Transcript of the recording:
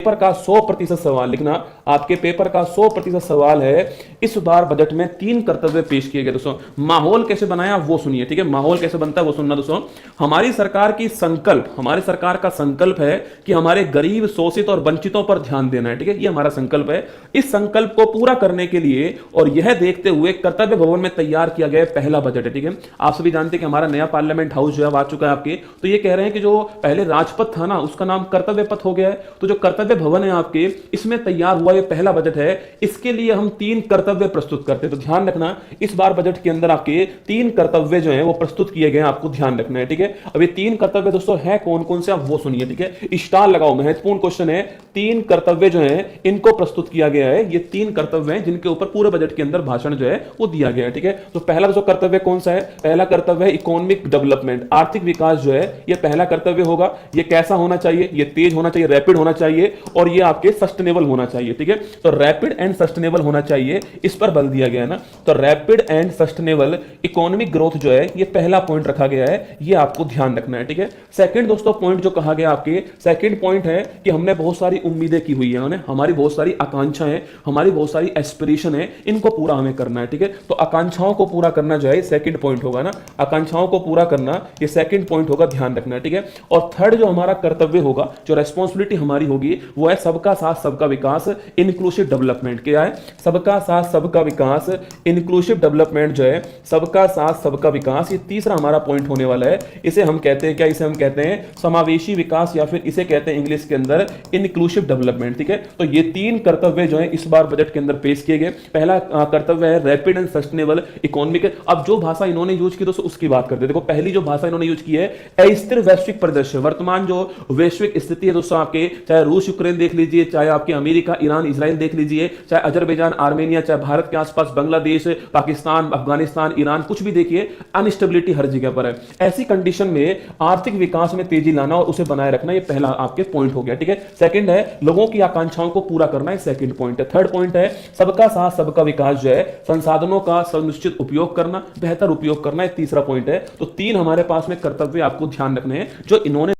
Paper का 100% सवाल लिखना। आपके पेपर का 100% सवाल है। इस बार बजट में 3 कर्तव्य पेश किए गए दोस्तों। माहौल कैसे बनाया वो सुनिए, ठीक है। माहौल कैसे बनता है वो सुनना दोस्तों। हमारी सरकार की संकल्प, हमारी सरकार का संकल्प है कि हमारे गरीब, शोषित और वंचितों पर ध्यान देना है, ठीक है। ये हमारा संकल्प है। इस संकल्प को पूरा करने के लिए और यह देखते हुए कर्तव्य भवन में तैयार किया गया पहला बजट है, ठीक है। आप सभी जानते हैं कि हमारा नया पार्लियामेंट हाउस जो है आ चुका है आपके, तो ये कह रहे हैं कि जो पहले राजपथ था ना, उसका नाम कर्तव्य पथ हो गया है। तो जो कर्तव्य भवन है आपके, इसमें तैयार हुआ ये पहला बजट है। इसके लिए हम 3 कर्तव्य प्रस्तुत करते हैं। तो ध्यान रखना, इस बार बजट के अंदर आपके 3 कर्तव्य जो है वो प्रस्तुत किए गए, आपको ध्यान रखना है, ठीक है। अब ये 3 कर्तव्य दोस्तों है कौन कौन से, आप वो सुनिए, ठीक है। स्टार लगाओ, महत्वपूर्ण क्वेश्चन है। 3 कर्तव्य जो है इनको प्रस्तुत किया गया है। ये 3 कर्तव्य हैं जिनके ऊपर पूरे बजट के अंदर भाषण जो है वो दिया गया है, ठीक है। तो पहला दोस्तों कर्तव्य कौन सा है? पहला कर्तव्य है इकोनॉमिक डेवलपमेंट, आर्थिक विकास जो है ये पहला कर्तव्य होगा। ये कैसा होना चाहिए? ये तेज होना चाहिए, रैपिड होना चाहिए, और ये आपके सस्टेनेबल होना चाहिए, ठीक है। तो रैपिड एंड सस्टेनेबल होना चाहिए, इस पर बल दिया गया है ना। तो rapid and sustainable economic growth जो है ये पहला पॉइंट रखा गया है, ये आपको ध्यान रखना है, ठीक है। सेकंड दोस्तों पॉइंट जो कहा गया आपके, सेकंड पॉइंट है कि हमने बहुत सारी उम्मीदें की हुई है, हमारी बहुत सारी आकांक्षाएं, हमारी बहुत सारी एस्पिरेशन है, इनको पूरा हमें करना है, ठीक है। तो आकांक्षाओं को पूरा करना जो है सेकंड पॉइंट होगा ना, आकांक्षाओं को पूरा करना ये सेकंड पॉइंट होगा, ध्यान रखना है, ठीक है। और थर्ड जो हमारा कर्तव्य होगा, जो रेस्पॉन्सिबिलिटी हमारी होगी, वो है सबका साथ सबका विकास, इंक्लूसिव डेवलपमेंट। क्या है? सबका साथ सबका विकास, इंक्लूसिव डेवलपमेंट जो है, सबका साथ सबका विकास, ये तीसरा हमारा पॉइंट होने वाला है। इसे हम कहते हैं क्या? इसे हम कहते हैं समावेशी विकास, या फिर इसे कहते हैं इंग्लिश के अंदर इंक्लूसिव डेवलपमेंट, ठीक है। तो ये 3 कर्तव्य जो है इस बार बजट के अंदर पेश किए गए। पहला कर्तव्य है रैपिड एंड सस्टेनेबल इकोनॉमिक। अब जो भाषा इन्होंने यूज की दोस्तों उसकी बात करते हैं। देखो पहली जो भाषा इन्होंने यूज की है अस्थिर वैश्विक परिदृश्य, वर्तमान जो वैश्विक स्थिति है दोस्तों, आपके चाहे रूस यूक्रेन देख लीजिए, चाहे आपके अमेरिका ईरान इजराइल देख लीजिए, चाहे अजरबैजान आर्मेनिया, चाहे भारत के आसपास बांग्लादेश, पाकिस्तान, अफगानिस्तान, ईरान, कुछ भी देखिए, अनस्टेबिलिटी हर जगह पर है। ऐसी कंडीशन में आर्थिक विकास में तेजी लाना और उसे बनाए रखना, ये पहला आपके पॉइंट हो गया, ठीक है। सेकंड है लोगों की आकांक्षाओं को पूरा करना, ये सेकंड पॉइंट है। थर्ड पॉइंट है सबका साथ सबका विकास जो है, संसाधनों का सुनिश्चित उपयोग करना, बेहतर उपयोग करना, ये तीसरा पॉइंट है। तो 3 हमारे पास में कर्तव्य आपको ध्यान रखने हैं जो इन्होंने